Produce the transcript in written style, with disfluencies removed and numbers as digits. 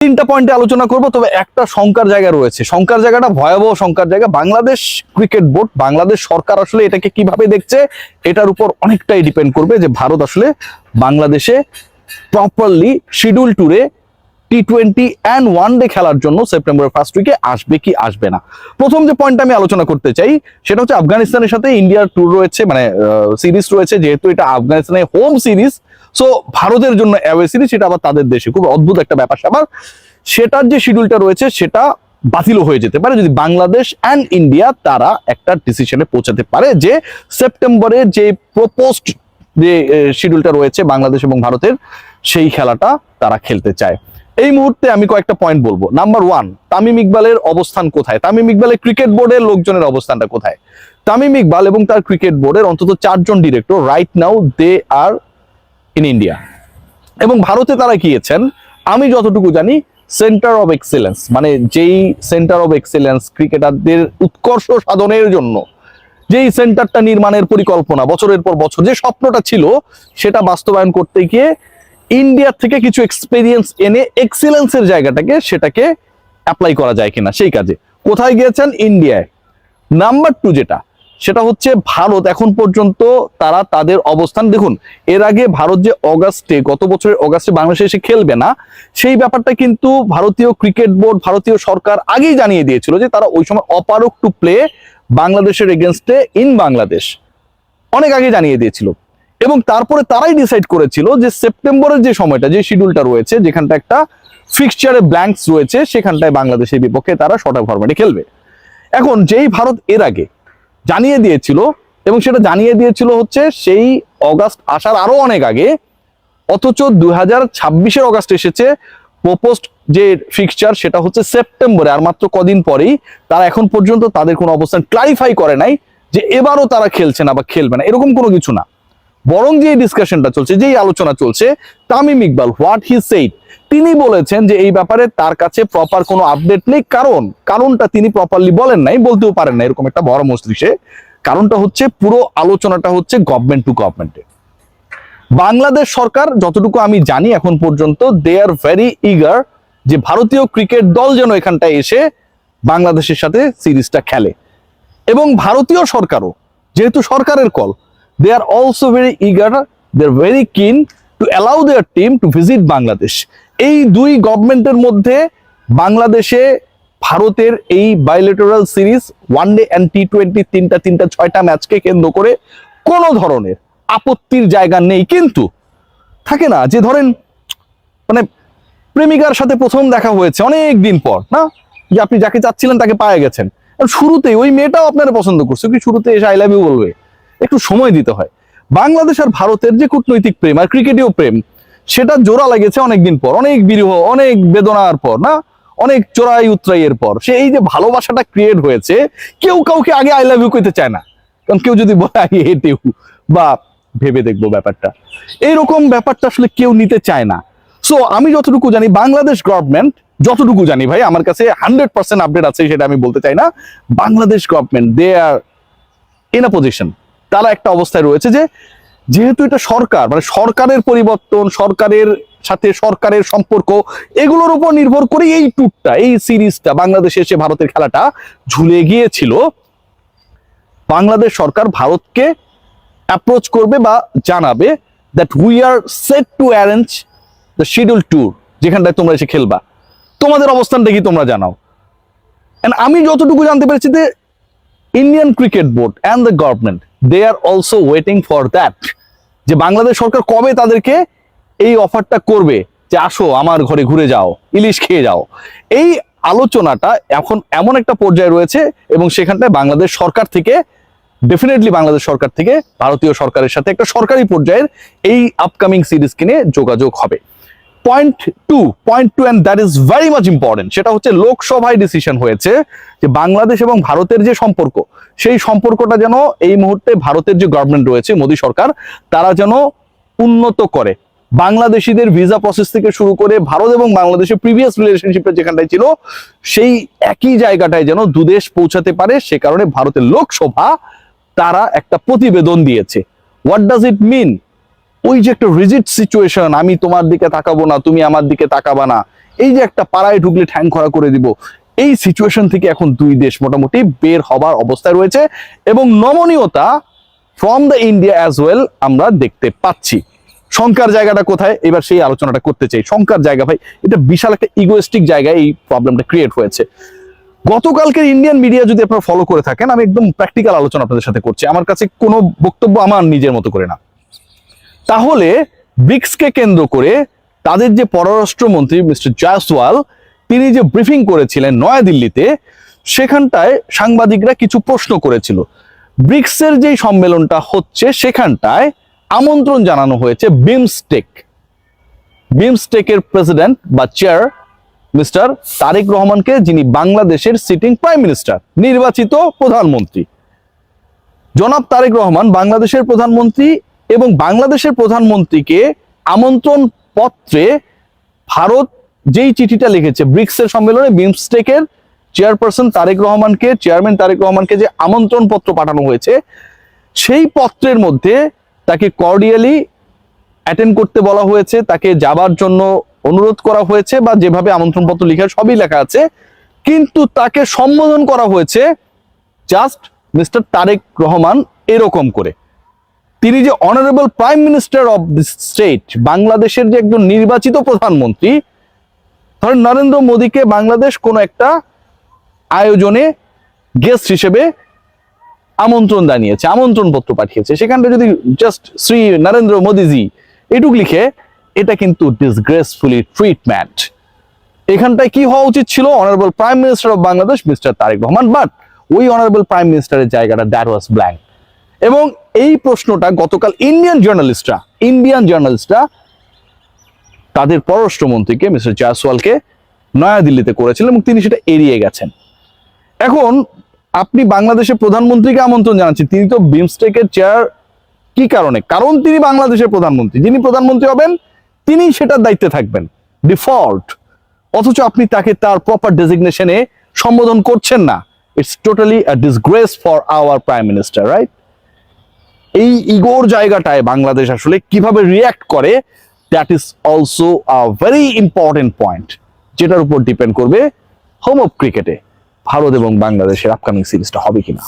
তিনটা পয়েন্টে আলোচনা করব, তবে একটা শঙ্কার জায়গা রয়েছে। শঙ্কার জায়গাটা ভয়াবহ শঙ্কার জায়গা। বাংলাদেশ ক্রিকেট বোর্ড, বাংলাদেশ সরকার আসলে এটাকে কিভাবে দেখছে এটার উপর অনেকটাই ডিপেন্ড করবে যে ভারত আসলে বাংলাদেশে প্রপারলি শিডিউল ট্যুরে টি-20 অ্যান্ড ওয়ানডে খেলার জন্য সেপ্টেম্বরের ফার্স্ট উইকে আসবে কি আসবে না। প্রথম যে পয়েন্ট আমি আলোচনা করতে চাই সেটা হচ্ছে আফগানিস্তানের সাথে ইন্ডিয়ার ট্যুর রয়েছে, মানে সিরিজ রয়েছে। যেহেতু এটা আফগানিস্তানের হোম সিরিজ, সো ভারতের জন্য অ্যাওয়ে সিরিজ, সেটা আবার তাদের দেশে খুব অদ্ভুত একটা ব্যাপার স্যাপার। সেটার যে শিডিউলটা রয়েছে সেটা বাতিলও হয়ে যেতে পারে যদি বাংলাদেশ অ্যান্ড ইন্ডিয়া তারা একটা ডিসিশনে পৌঁছাতে পারে যে সেপ্টেম্বরের যে প্রপোজড যে শিডিউলটা রয়েছে বাংলাদেশ এবং ভারতের, সেই খেলাটা তারা খেলতে চায়। এই মুহূর্তে আমি কয়েকটা পয়েন্ট বলবো। নাম্বার 1, তামিম ইকবালের অবস্থান কোথায়? তামিম ইকবালের ক্রিকেট বোর্ডের লোকজনের অবস্থানটা কোথায়? তামিম ইকবাল এবং তার ক্রিকেট বোর্ডের অন্তত 4 জন director right now they are in India, এবং ভারতে তারা গিয়েছেন আমি যতটুকু জানি সেন্টার অফ এক্সেলেন্স, মানে যেই সেন্টার অফ এক্সেলেন্স ক্রিকেটারদের উৎকর্ষ সাধনের জন্য যেই সেন্টারটা নির্মাণের পরিকল্পনা বছরের পর বছর, যে স্বপ্নটা ছিল সেটা বাস্তবায়ন করতে গিয়ে ইন্ডিয়া থেকে কিছু এক্সপেরিয়েন্স এনে এক্সেলেন্সের জায়গাটাকে সেটাকে অ্যাপ্লাই করা যায় কিনা সেই কাজে কোথায় গিয়েছেন? ইন্ডিয়ায়। নাম্বার 2 যেটা, সেটা হচ্ছে ভারত এখন পর্যন্ত তারা তাদের অবস্থান দেখুন। এর আগে ভারত যে গত বছরের অগাস্টে বাংলাদেশে এসে খেলবে না, সেই ব্যাপারটা কিন্তু ভারতীয় ক্রিকেট বোর্ড, ভারতীয় সরকার আগেই জানিয়ে দিয়েছিল যে তারা ওই সময় অপারক টু প্লে বাংলাদেশের এগেনস্টে ইন বাংলাদেশ, অনেক আগে জানিয়ে দিয়েছিল। এবং তারপরে তারাই ডিসাইড করেছিল যে সেপ্টেম্বরের যে সময়টা, যে শিডিউলটা রয়েছে, যেখানটা একটা ফিক্সচারে ব্ল্যাঙ্কস রয়েছে, সেখানটায় বাংলাদেশের বিপক্ষে তারা শর্ট আউট ফরম্যাটে খেলবে। এখন যেই ভারত এর আগে জানিয়ে দিয়েছিল, এবং সেটা জানিয়ে দিয়েছিল হচ্ছে সেই অগাস্ট আসার আরো অনেক আগে, অথচ 2026-এর অগাস্ট এসেছে, প্রপোজড যে ফিক্সচার সেটা হচ্ছে সেপ্টেম্বরে, আর মাত্র কদিন পরেই। তারা এখন পর্যন্ত তাদের কোনো অবস্থান ক্লারিফাই করে নাই যে এবারও তারা খেলছে না বা খেলবে না, এরকম কোনো কিছু না। বরং যে ডিসকাশনটা চলছে, যেই আলোচনা চলছে, Tamim Iqbal what he said, তিনি বলেছেন যে এই ব্যাপারে তার কাছে প্রপার কোনো আপডেট নেই। কারণটা তিনি প্রপারলি বলেন নাই, বলতেও পারেন না, এরকম একটা বড় মস্তিষ্কে। কারণটা হচ্ছে পুরো আলোচনাটা হচ্ছে গভর্নমেন্ট টু গভর্নমেন্টে। বাংলাদেশ সরকার যতটুকু আমি জানি এখন পর্যন্ত দে আর ভেরি ইগার যে ভারতীয় ক্রিকেট দল যেন এখানটায় এসে বাংলাদেশের সাথে সিরিজটা খেলে, এবং ভারতীয় সরকারও যেহেতু সরকারের call, they are also very eager, they're very keen to allow their team to visit Bangladesh. এই দুই গভর্নমেন্টের মধ্যে বাংলাদেশে ভারতের এই বাইলেটারাল সিরিজ ওয়ানডে অ্যান্ড টি-20 তিনটা 6টা ম্যাচকে কেন্দ্র করে কোনো ধরনের আপত্তির জায়গা নেই। কিন্তু থাকে না যে ধরেন মানে প্রেমিকার সাথে প্রথম দেখা হয়েছে অনেক দিন পর, না যে আপনি যাকে চাচ্ছিলেন তাকে পায়ে গেছেন, শুরুতেই ওই মেয়েটাও আপনারা পছন্দ করছে, কি শুরুতে এসে আই লাভ ইউ বলবে? একটু সময় দিতে হয়। বাংলাদেশ আর ভারতের যে কূটনৈতিক প্রেম আর ক্রিকেটীয় প্রেম, সেটা জোড়া লেগেছে অনেকদিন পর, অনেক বিরহ, অনেক বেদনার পর, না অনেক চোরাই উতরাইয়ের পর। সে এই যে ভালোবাসাটা ক্রিয়েট হয়েছে, কেউ কাউকে আগে আই লাভ ইউ কইতে চায় না, কারণ কেউ যদি বলে আই হেট ইউ বা ভেবে দেখবো ব্যাপারটা, এইরকম ব্যাপারটা আসলে কেউ নিতে চায় না। সো আমি যতটুকু জানি বাংলাদেশ গভর্নমেন্ট, যতটুকু জানি ভাই, আমার কাছে 100% আপডেট আছে সেটা আমি বলতে চাই না, Bangladesh government they are in a position, তারা একটা অবস্থায় রয়েছে যে যেহেতু এটা সরকার, মানে সরকারের পরিবর্তন, সরকারের সাথে সরকারের সম্পর্ক, এগুলোর উপর নির্ভর করে এই ট্যুরটা, এই সিরিজটা বাংলাদেশে এসে ভারতের খেলাটা ঝুলে গিয়েছিল। বাংলাদেশ সরকার ভারতকে অ্যাপ্রোচ করবে বা জানাবে that we are set to arrange the schedule tour, যেখানটায় তোমরা এসে খেলবা, তোমাদের অবস্থানটা কি তোমরা জানাও। এন্ড আমি যতটুকু জানতে পেরেছি যে Indian cricket board and the government they are also waiting for that, যে বাংলাদেশ সরকার কবে তাদেরকে এই অফারটা করবে যে আসো আমার ঘরে ঘুরে যাও, ইলিশ খেয়ে যাও। এই আলোচনাটা এখন এমন একটা পর্যায়ে রয়েছে, এবং সেখানটায় বাংলাদেশ সরকার থেকে ডেফিনেটলি বাংলাদেশ সরকার থেকে ভারতীয় সরকারের সাথে একটা সরকারি পর্যায়ের এই আপকামিং সিরিজকে নিয়ে যোগাযোগ হবে। Point two and that is very much important, সেটা হচ্ছে লোকসভায় ডিসিশন হয়েছে যে বাংলাদেশ এবং ভারতের যে সম্পর্ক, সেই সম্পর্কটা যেন এই মুহূর্তে ভারতের যে গভর্নমেন্ট রয়েছে, মোদী সরকার, তারা যেন উন্নত করে। বাংলাদেশিদের ভিসা প্রসেস থেকে শুরু করে ভারত এবং বাংলাদেশের প্রিভিয়াস রিলেশনশিপটা যেখানটায় ছিল, সেই একই জায়গাটায় যেন দুদেশ পৌঁছাতে পারে। সে কারণে ভারতের লোকসভা তারা একটা প্রতিবেদন দিয়েছে। হোয়াট ডাজ ইট মিন? ওই যে একটা রিজিড সিচুয়েশন, আমি তোমার দিকে তাকাবো না, তুমি আমার দিকে তাকাবা না, এই যে একটা পাড়ায় ঢুকলে ঠ্যাং খরা করে দিব, এই সিচুয়েশন থেকে এখন দুই দেশ মোটামুটি বের হবার অবস্থায় রয়েছে এবং নমনীয়তা from the India as well আমরা দেখতে পাচ্ছি। শঙ্কার জায়গাটা কোথায়, এবার সেই আলোচনাটা করতে চাই। শঙ্কার জায়গা ভাই, এটা বিশাল একটা ইগোয়েস্টিক জায়গায় এই প্রবলেমটা ক্রিয়েট হয়েছে। গতকালকের ইন্ডিয়ান মিডিয়া যদি আপনারা ফলো করে থাকেন, আমি একদম প্র্যাকটিক্যাল আলোচনা আপনাদের সাথে করছি, আমার কাছে কোনো বক্তব্য আমার নিজের মতো করে না। তাহলে ব্রিক্সকে কেন্দ্র করে তাদের যে পররাষ্ট্রমন্ত্রী মিস্টার জয়সওয়াল, তিনি যে ব্রিফিং করেছিলেন নয়াদিল্লিতে, সেখানটায় সাংবাদিকরা কিছু প্রশ্ন করেছিল। ব্রিক্সের যেই সম্মেলনটা হচ্ছে সেখানটায় আমন্ত্রণ জানানো হয়েছে বিমস্টেকের প্রেসিডেন্ট বা চেয়ার মিস্টার তারেক রহমানকে, যিনি বাংলাদেশের সিটিং প্রাইম মিনিস্টার, নির্বাচিত প্রধানমন্ত্রী। জনাব তারেক রহমান বাংলাদেশের প্রধানমন্ত্রী এবং বাংলাদেশের প্রধানমন্ত্রীকে আমন্ত্রণ পত্রে ভারত যেই চিঠিটা লিখেছে ব্রিক্সের সম্মেলনে বিমস্টেকের চেয়ারপারসন তারেক রহমানকে, চেয়ারম্যান তারেক রহমানকে যে আমন্ত্রণ পত্র পাঠানো হয়েছে, সেই পত্রের মধ্যে তাকে কর্ডিয়ালি অ্যাটেন্ড করতে বলা হয়েছে, তাকে যাবার জন্য অনুরোধ করা হয়েছে, বা যেভাবে আমন্ত্রণ পত্র লেখা সবই লেখা আছে, কিন্তু তাকে সম্বোধন করা হয়েছে জাস্ট মিস্টার তারেক রহমান এরকম করে। তিনি যে honourable prime minister of this state, বাংলাদেশের যে একজন নির্বাচিত প্রধানমন্ত্রী, ধরেন নরেন্দ্র মোদীকে বাংলাদেশ কোনো একটা আয়োজনে গেস্ট হিসেবে আমন্ত্রণ জানিয়েছে, আমন্ত্রণ পত্র পাঠিয়েছে, সেখানটা যদি জাস্ট শ্রী নরেন্দ্র মোদীজি এটুক লিখে, এটা কিন্তু ডিসগ্রেসফুলি ট্রিটমেন্ট। এখানটায় কি হওয়া উচিত ছিল, honourable prime minister of Bangladesh mister Tarique Rahman, but ওই অনারেবল প্রাইম মিনিস্টারের জায়গাটা দ্যাট ওয়াজ ব্ল্যাঙ্ক। এবং এই প্রশ্নটা গতকাল ইন্ডিয়ান জার্নালিস্টরা তাদের পররাষ্ট্রমন্ত্রীকে মিস্টার জয়সওয়ালকে নয়াদিল্লিতে করেছিলেন এবং তিনি সেটা এড়িয়ে গেছেন। এখন আপনি বাংলাদেশের প্রধানমন্ত্রীকে আমন্ত্রণ জানাচ্ছেন, তিনি তো বিমস্টেকের চেয়ার, কি কারণে? কারণ তিনি বাংলাদেশের প্রধানমন্ত্রী, যিনি প্রধানমন্ত্রী হবেন তিনি সেটার দায়িত্বে থাকবেন ডিফল্ট, অথচ আপনি তাকে তার প্রপার ডেজিগনেশনে সম্বোধন করছেন না। It's totally a disgrace for our prime minister, right? এই ইগোর জায়গাটায় বাংলাদেশ আসলে কিভাবে রিয়্যাক্ট করে, that is also a very important point, যেটার উপর ডিপেন্ড করবে হোম অফ ক্রিকেটে ভারত এবং বাংলাদেশের আপকামিং সিরিজটা হবে কিনা।